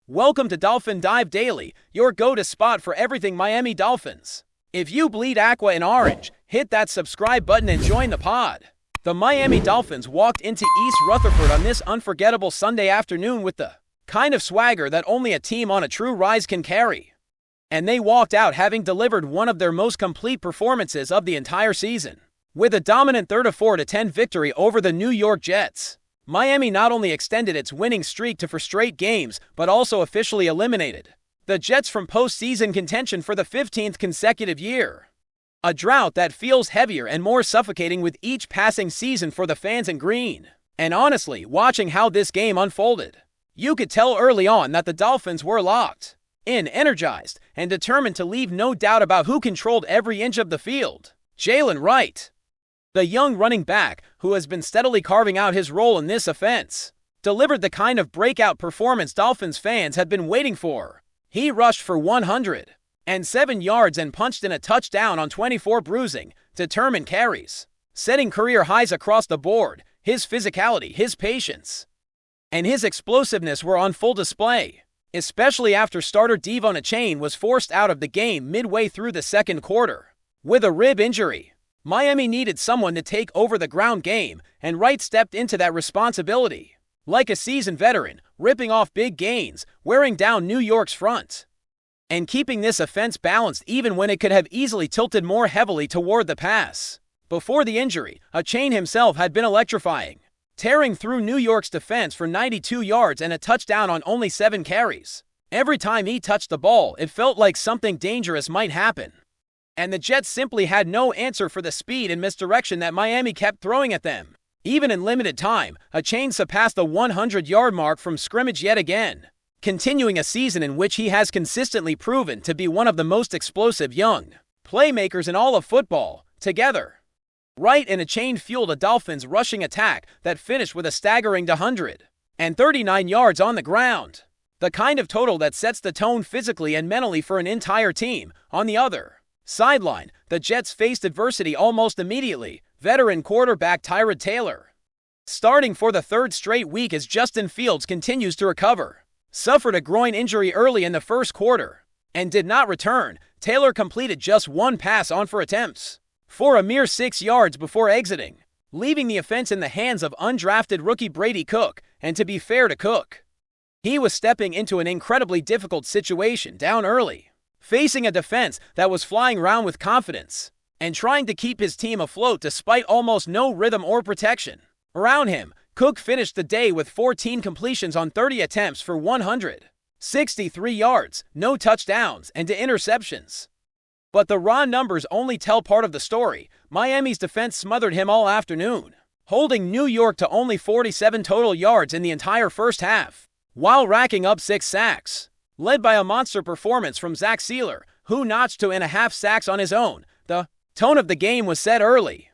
Welcome to Dolphin Dive Daily, your go-to spot for everything Miami Dolphins. If you bleed aqua and orange, hit that subscribe button and join the pod. The Miami Dolphins walked into East Rutherford on this unforgettable Sunday afternoon with the kind of swagger that only a team on a true rise can carry. And they walked out having delivered one of their most complete performances of the entire season. With a dominant 34-10 victory over the New York Jets, Miami not only extended its winning streak to 4 straight games, but also officially eliminated the Jets from postseason contention for the 15th consecutive year. A drought that feels heavier and more suffocating with each passing season for the fans in green. And honestly, watching how this game unfolded, you could tell early on that the Dolphins were locked in, energized, and determined to leave no doubt about who controlled every inch of the field. Jalen Wright, the young running back who has been steadily carving out his role in this offense, delivered the kind of breakout performance Dolphins fans had been waiting for. He rushed for 107 yards and punched in a touchdown on 24 bruising, determined carries, setting career highs across the board. His physicality, his patience, and his explosiveness were on full display, especially after starter Devon Achane was forced out of the game midway through the second quarter with a rib injury. Miami needed someone to take over the ground game, and Wright stepped into that responsibility. Like a seasoned veteran, ripping off big gains, wearing down New York's front, and keeping this offense balanced even when it could have easily tilted more heavily toward the pass. Before the injury, Achane himself had been electrifying, tearing through New York's defense for 92 yards and a touchdown on only 7 carries. Every time he touched the ball, it felt like something dangerous might happen. And the Jets simply had no answer for the speed and misdirection that Miami kept throwing at them. Even in limited time, Achane surpassed the 100-yard mark from scrimmage yet again, continuing a season in which he has consistently proven to be one of the most explosive young playmakers in all of football. Together, Wright and Achane fueled a Dolphins rushing attack that finished with a staggering 139 yards on the ground, the kind of total that sets the tone physically and mentally for an entire team. On the other sideline, the Jets faced adversity almost immediately. Veteran quarterback Tyrod Taylor, starting for the 3rd straight week as Justin Fields continues to recover, suffered a groin injury early in the first quarter and did not return. Taylor completed just 1 pass on 4 attempts for a mere 6 yards before exiting, leaving the offense in the hands of undrafted rookie Brady Cook. And to be fair to Cook, he was stepping into an incredibly difficult situation down early, facing a defense that was flying around with confidence and trying to keep his team afloat despite almost no rhythm or protection around him. Cook finished the day with 14 completions on 30 attempts for 163 yards, no touchdowns, and 2 interceptions. But the raw numbers only tell part of the story. Miami's defense smothered him all afternoon, holding New York to only 47 total yards in the entire first half, while racking up 6 sacks, led by a monster performance from Zach Sealer, who notched 2.5 sacks on his own. The tone of the game was set early,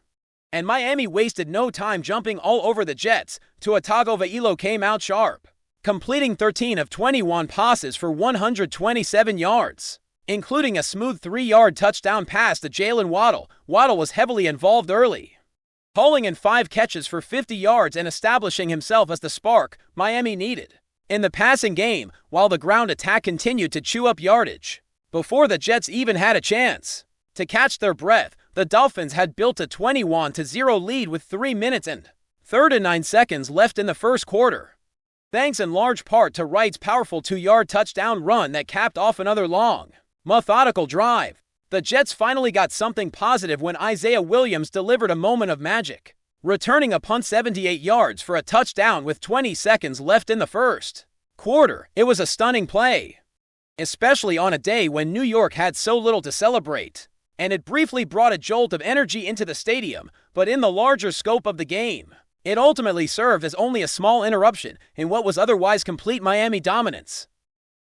and Miami wasted no time jumping all over the Jets. TUA Tagovailoa came out sharp, completing 13 of 21 passes for 127 yards, including a smooth 3-yard touchdown pass to Jalen Waddle. Waddle was heavily involved early, hauling in 5 catches for 50 yards and establishing himself as the spark Miami needed in the passing game, while the ground attack continued to chew up yardage. Before the Jets even had a chance to catch their breath, the Dolphins had built a 21-0 lead with 3 minutes and 39 seconds left in the first quarter, thanks in large part to Wright's powerful 2-yard touchdown run that capped off another long, methodical drive. The Jets finally got something positive when Isaiah Williams delivered a moment of magic, returning a punt 78 yards for a touchdown with 20 seconds left in the first quarter. It was a stunning play, especially on a day when New York had so little to celebrate, and it briefly brought a jolt of energy into the stadium. But in the larger scope of the game, it ultimately served as only a small interruption in what was otherwise complete Miami dominance.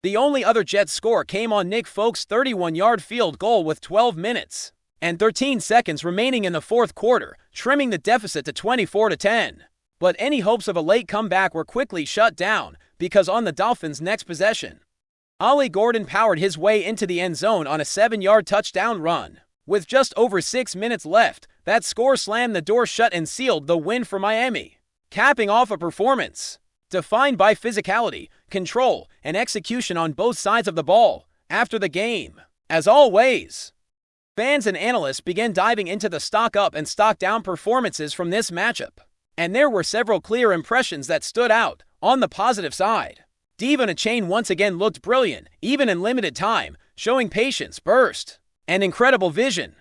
The only other Jets score came on Nick Folk's 31-yard field goal with 12 minutes and 13 seconds remaining in the fourth quarter, trimming the deficit to 24-10. But any hopes of a late comeback were quickly shut down, because on the Dolphins' next possession, Ollie Gordon powered his way into the end zone on a 7-yard touchdown run. With just over 6 minutes left, that score slammed the door shut and sealed the win for Miami, capping off a performance defined by physicality, control, and execution on both sides of the ball. After the game, as always, fans and analysts began diving into the stock up and stock down performances from this matchup. And there were several clear impressions that stood out. On the positive side, Devon Achane once again looked brilliant, even in limited time, showing patience, burst, and incredible vision.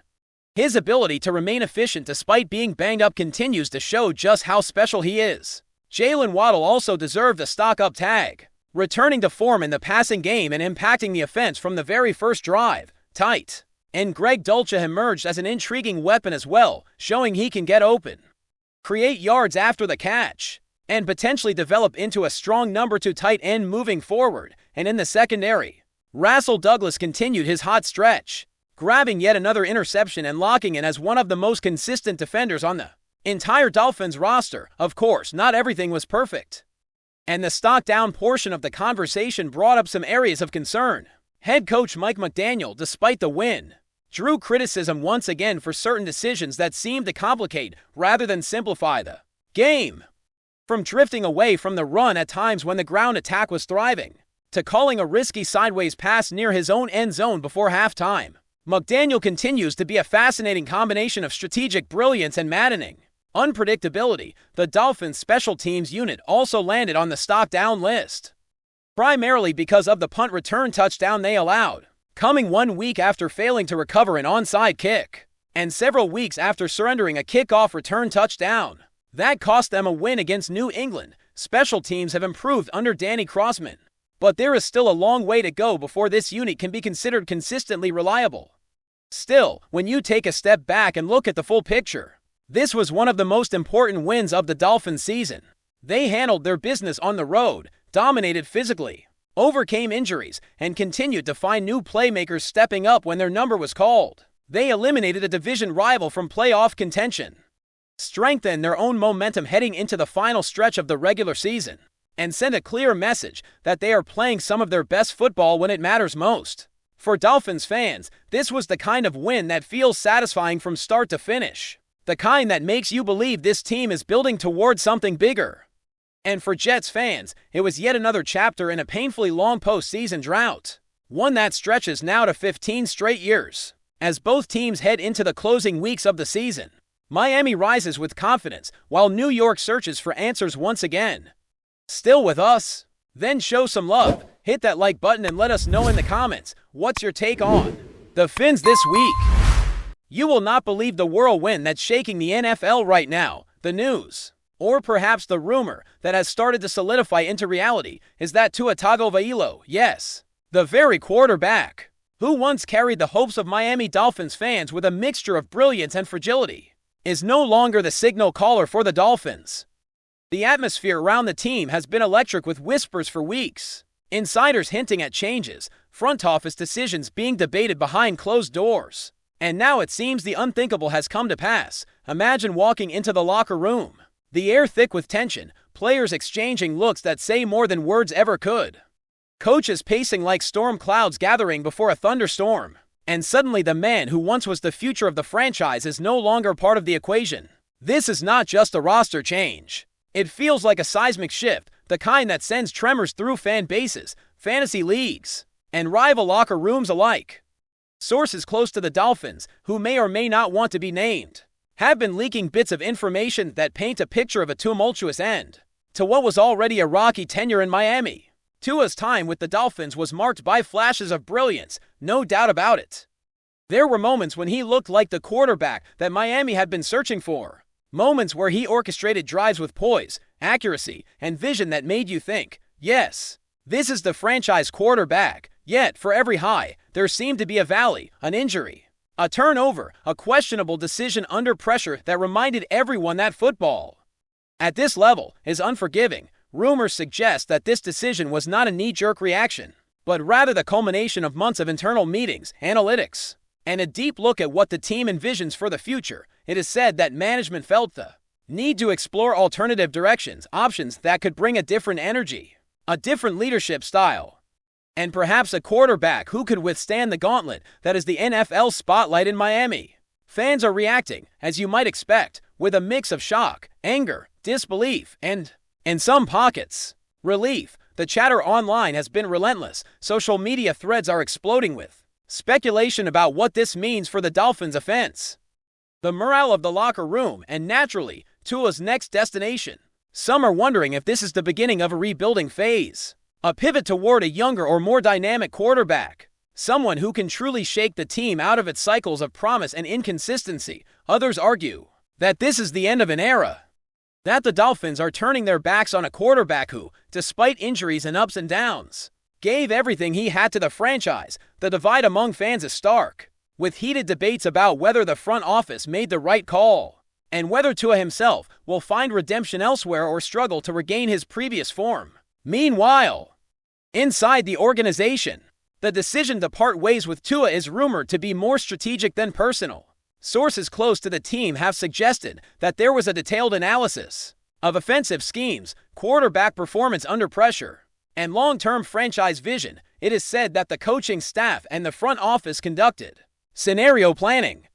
His ability to remain efficient despite being banged up continues to show just how special he is. Jalen Waddle also deserved a stock-up tag, returning to form in the passing game and impacting the offense from the very first drive. Tight. And Greg Dulcich emerged as an intriguing weapon as well, showing he can get open, create yards after the catch, and potentially develop into a strong number 2 tight end moving forward. And in the secondary, Rasul Douglas continued his hot stretch, grabbing yet another interception and locking in as one of the most consistent defenders on the entire Dolphins roster. Of course, not everything was perfect, and the stock down portion of the conversation brought up some areas of concern. Head coach Mike McDaniel, despite the win, drew criticism once again for certain decisions that seemed to complicate rather than simplify the game. From drifting away from the run at times when the ground attack was thriving, to calling a risky sideways pass near his own end zone before halftime, McDaniel continues to be a fascinating combination of strategic brilliance and maddening unpredictability. The Dolphins special teams unit also landed on the stock down list, primarily because of the punt return touchdown they allowed, coming 1 week after failing to recover an onside kick, and several weeks after surrendering a kickoff return touchdown that cost them a win against New England. Special teams have improved under Danny Crossman, but there is still a long way to go before this unit can be considered consistently reliable. Still, when you take a step back and look at the full picture, this was one of the most important wins of the Dolphins season. They handled their business on the road, dominated physically, overcame injuries, and continued to find new playmakers stepping up when their number was called. They eliminated a division rival from playoff contention, strengthened their own momentum heading into the final stretch of the regular season, and sent a clear message that they are playing some of their best football when it matters most. For Dolphins fans, this was the kind of win that feels satisfying from start to finish, the kind that makes you believe this team is building towards something bigger. And for Jets fans, it was yet another chapter in a painfully long postseason drought, one that stretches now to 15 straight years. As both teams head into the closing weeks of the season, Miami rises with confidence, while New York searches for answers once again. Still with us? Then show some love, hit that like button, and let us know in the comments, what's your take on the Fins this week? You will not believe the whirlwind that's shaking the NFL right now. The news, or perhaps the rumor that has started to solidify into reality, is that TUA Tagovailoa, yes, the very quarterback who once carried the hopes of Miami Dolphins fans with a mixture of brilliance and fragility, is no longer the signal caller for the Dolphins. The atmosphere around the team has been electric, with whispers for weeks, insiders hinting at changes, front office decisions being debated behind closed doors. And now it seems the unthinkable has come to pass. Imagine walking into the locker room, the air thick with tension, players exchanging looks that say more than words ever could, coaches pacing like storm clouds gathering before a thunderstorm, and suddenly the man who once was the future of the franchise is no longer part of the equation. This is not just a roster change. It feels like a seismic shift, the kind that sends tremors through fan bases, fantasy leagues, and rival locker rooms alike. Sources close to the Dolphins, who may or may not want to be named, have been leaking bits of information that paint a picture of a tumultuous end to what was already a rocky tenure in Miami. Tua's time with the Dolphins was marked by flashes of brilliance, no doubt about it. There were moments when he looked like the quarterback that Miami had been searching for. Moments where he orchestrated drives with poise, accuracy, and vision that made you think, yes, this is the franchise quarterback. Yet, for every high, there seemed to be a valley, an injury, a turnover, a questionable decision under pressure that reminded everyone that football, at this level, is unforgiving. Rumors suggest that this decision was not a knee-jerk reaction, but rather the culmination of months of internal meetings, analytics, and a deep look at what the team envisions for the future. It is said that management felt the need to explore alternative directions, options that could bring a different energy, a different leadership style, and perhaps a quarterback who could withstand the gauntlet that is the NFL spotlight in Miami. Fans are reacting, as you might expect, with a mix of shock, anger, disbelief, and, in some pockets, Relief. The chatter online has been relentless. Social media threads are exploding with speculation about what this means for the Dolphins' offense, the morale of the locker room, and naturally, Tua's next destination. Some are wondering if this is the beginning of a rebuilding phase, a pivot toward a younger or more dynamic quarterback, someone who can truly shake the team out of its cycles of promise and inconsistency. Others argue that this is the end of an era, that the Dolphins are turning their backs on a quarterback who, despite injuries and ups and downs, gave everything he had to the franchise. The divide among fans is stark, with heated debates about whether the front office made the right call, and whether Tua himself will find redemption elsewhere or struggle to regain his previous form. Meanwhile, inside the organization, the decision to part ways with Tua is rumored to be more strategic than personal. Sources close to the team have suggested that there was a detailed analysis of offensive schemes, quarterback performance under pressure, and long-term franchise vision. It is said that the coaching staff and the front office conducted scenario planning,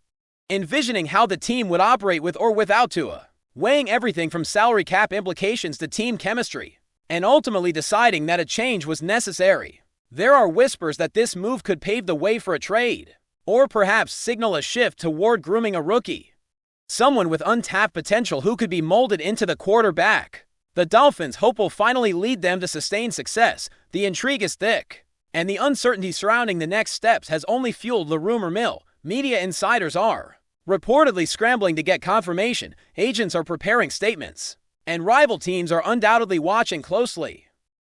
envisioning how the team would operate with or without Tua, weighing everything from salary cap implications to team chemistry, and ultimately deciding that a change was necessary. There are whispers that this move could pave the way for a trade, or perhaps signal a shift toward grooming a rookie, someone with untapped potential who could be molded into the quarterback the Dolphins hope will finally lead them to sustained success. The intrigue is thick, and the uncertainty surrounding the next steps has only fueled the rumor mill. Media insiders are reportedly scrambling to get confirmation, agents are preparing statements, and rival teams are undoubtedly watching closely.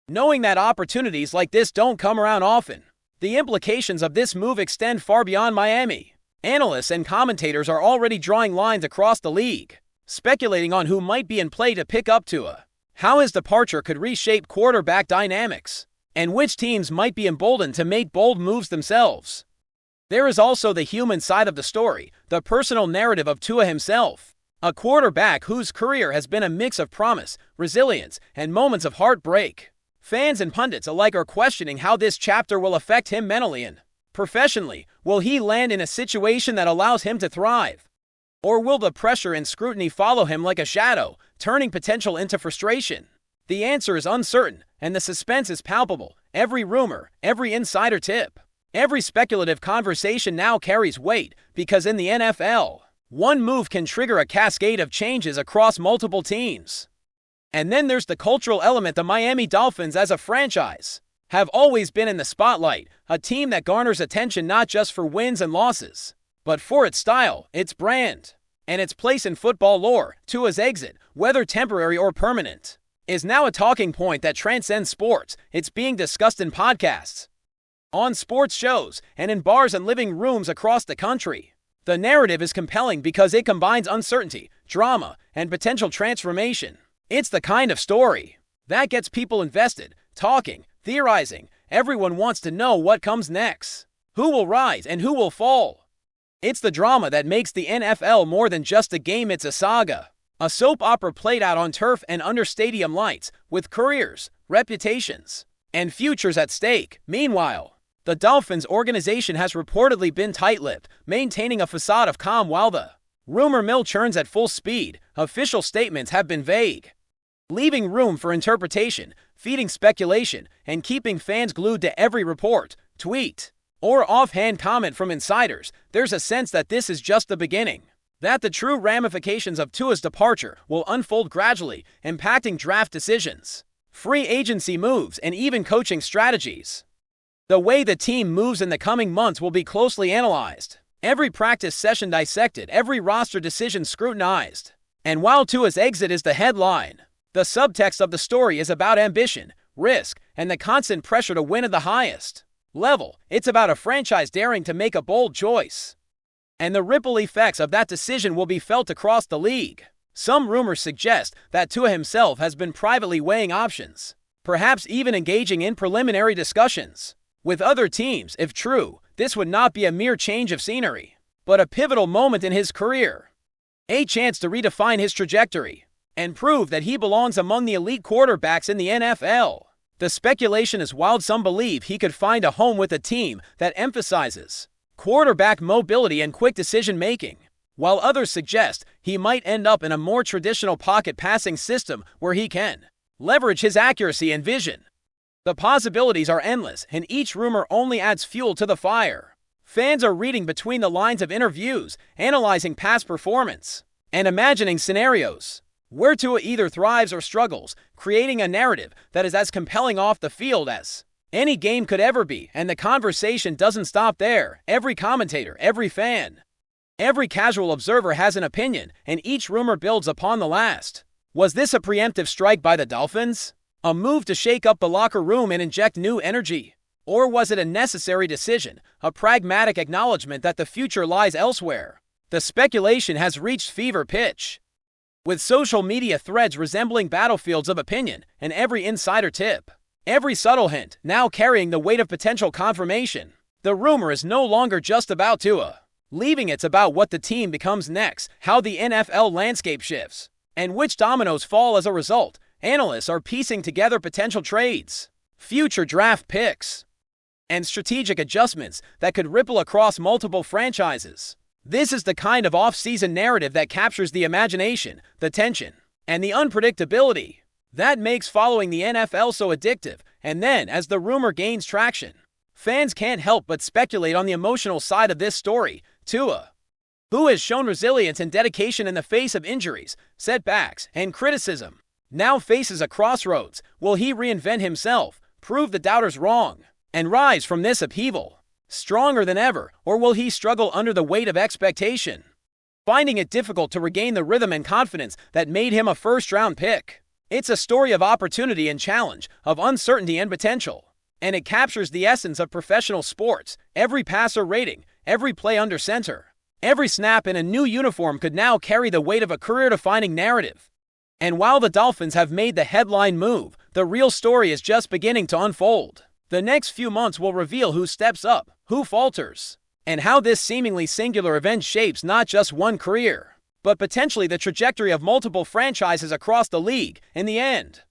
Knowing that opportunities like this don't come around often, the implications of this move extend far beyond Miami. Analysts and commentators are already drawing lines across the league, speculating on who might be in play to pick up Tua, how his departure could reshape quarterback dynamics, and which teams might be emboldened to make bold moves themselves. There is also the human side of the story, the personal narrative of Tua himself, a quarterback whose career has been a mix of promise, resilience, and moments of heartbreak. Fans and pundits alike are questioning how this chapter will affect him mentally and professionally. Will he land in a situation that allows him to thrive? Or will the pressure and scrutiny follow him like a shadow, turning potential into frustration? The answer is uncertain, and the suspense is palpable. Every rumor, every insider tip, every speculative conversation now carries weight, because in the NFL, one move can trigger a cascade of changes across multiple teams. And then there's the cultural element. The Miami Dolphins as a franchise have always been in the spotlight, a team that garners attention not just for wins and losses, but for its style, its brand, and its place in football lore. Tua's exit, whether temporary or permanent, is now a talking point that transcends sports. It's being discussed in podcasts, on sports shows, and in bars and living rooms across the country. The narrative is compelling because it combines uncertainty, drama, and potential transformation. It's the kind of story that gets people invested, talking, theorizing. Everyone wants to know what comes next, who will rise and who will fall. It's the drama that makes the NFL more than just a game. It's a saga, a soap opera played out on turf and under stadium lights, with careers, reputations, and futures at stake. Meanwhile, the Dolphins organization has reportedly been tight-lipped, maintaining a facade of calm while the rumor mill churns at full speed. Official statements have been vague, leaving room for interpretation, feeding speculation, and keeping fans glued to every report, tweet, or offhand comment from insiders. There's a sense that this is just the beginning, that the true ramifications of Tua's departure will unfold gradually, impacting draft decisions, free agency moves, and even coaching strategies. The way the team moves in the coming months will be closely analyzed, every practice session dissected, every roster decision scrutinized. And while Tua's exit is the headline, the subtext of the story is about ambition, risk, and the constant pressure to win at the highest level. It's about a franchise daring to make a bold choice, and the ripple effects of that decision will be felt across the league. Some rumors suggest that Tua himself has been privately weighing options, perhaps even engaging in preliminary discussions with other teams. If true, this would not be a mere change of scenery, but a pivotal moment in his career, a chance to redefine his trajectory and prove that he belongs among the elite quarterbacks in the NFL. The speculation is wild. Some believe he could find a home with a team that emphasizes quarterback mobility and quick decision-making, while others suggest he might end up in a more traditional pocket passing system where he can Leverage his accuracy and vision. The possibilities are endless, and each rumor only adds fuel to the fire. Fans are reading between the lines of interviews, analyzing past performance, and imagining scenarios where Tua either thrives or struggles, creating a narrative that is as compelling off the field as any game could ever be. And the conversation doesn't stop there. Every commentator, every fan, every casual observer has an opinion, and each rumor builds upon the last. Was this a preemptive strike by the Dolphins? A move to shake up the locker room and inject new energy? Or was it a necessary decision, a pragmatic acknowledgement that the future lies elsewhere? The speculation has reached fever pitch, with social media threads resembling battlefields of opinion, and every insider tip, every subtle hint, now carrying the weight of potential confirmation. The rumor is no longer just about Tua, leaving it's about what the team becomes next, how the NFL landscape shifts, and which dominoes fall as a result. Analysts are piecing together potential trades, future draft picks, and strategic adjustments that could ripple across multiple franchises. This is the kind of off-season narrative that captures the imagination, the tension, and the unpredictability that makes following the NFL so addictive. And then, as the rumor gains traction, fans can't help but speculate on the emotional side of this story. Tua, who has shown resilience and dedication in the face of injuries, setbacks, and criticism, now faces a crossroads. Will he reinvent himself, prove the doubters wrong, and rise from this upheaval stronger than ever, or will he struggle under the weight of expectation, finding it difficult to regain the rhythm and confidence that made him a first-round pick? It's a story of opportunity and challenge, of uncertainty and potential, and it captures the essence of professional sports. Every passer rating, every play under center, every snap in a new uniform could now carry the weight of a career-defining narrative. And while the Dolphins have made the headline move, the real story is just beginning to unfold. The next few months will reveal who steps up, who falters, and how this seemingly singular event shapes not just one career, but potentially the trajectory of multiple franchises across the league. In the end,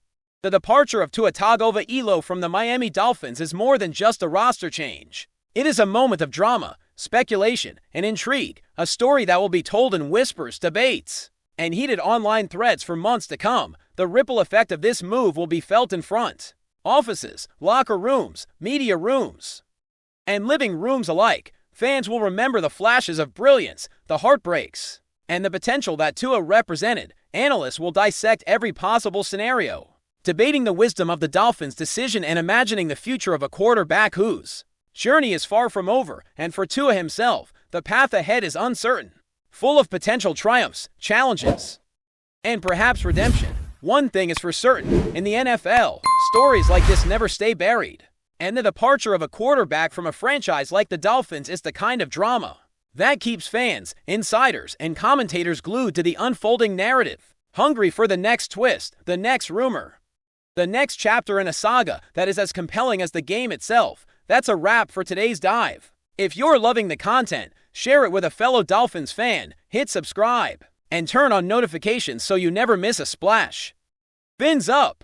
the departure of Tua Tagovailoa from the Miami Dolphins is more than just a roster change. It is a moment of drama, speculation, and intrigue, a story that will be told in whispers, debates, and heated online threads for months to come. The ripple effect of this move will be felt in front offices, locker rooms, media rooms, and living rooms alike. Fans will remember the flashes of brilliance, the heartbreaks, and the potential that Tua represented. Analysts will dissect every possible scenario, debating the wisdom of the Dolphins' decision and imagining the future of a quarterback whose journey is far from over. And for Tua himself, the path ahead is uncertain, full of potential triumphs, challenges, and perhaps redemption. One thing is for certain, in the NFL, stories like this never stay buried. And the departure of a quarterback from a franchise like the Dolphins is the kind of drama that keeps fans, insiders, and commentators glued to the unfolding narrative, hungry for the next twist, the next rumor, the next chapter in a saga that is as compelling as the game itself. That's a wrap for today's dive. If you're loving the content, share it with a fellow Dolphins fan, hit subscribe, and turn on notifications so you never miss a splash. Fins up!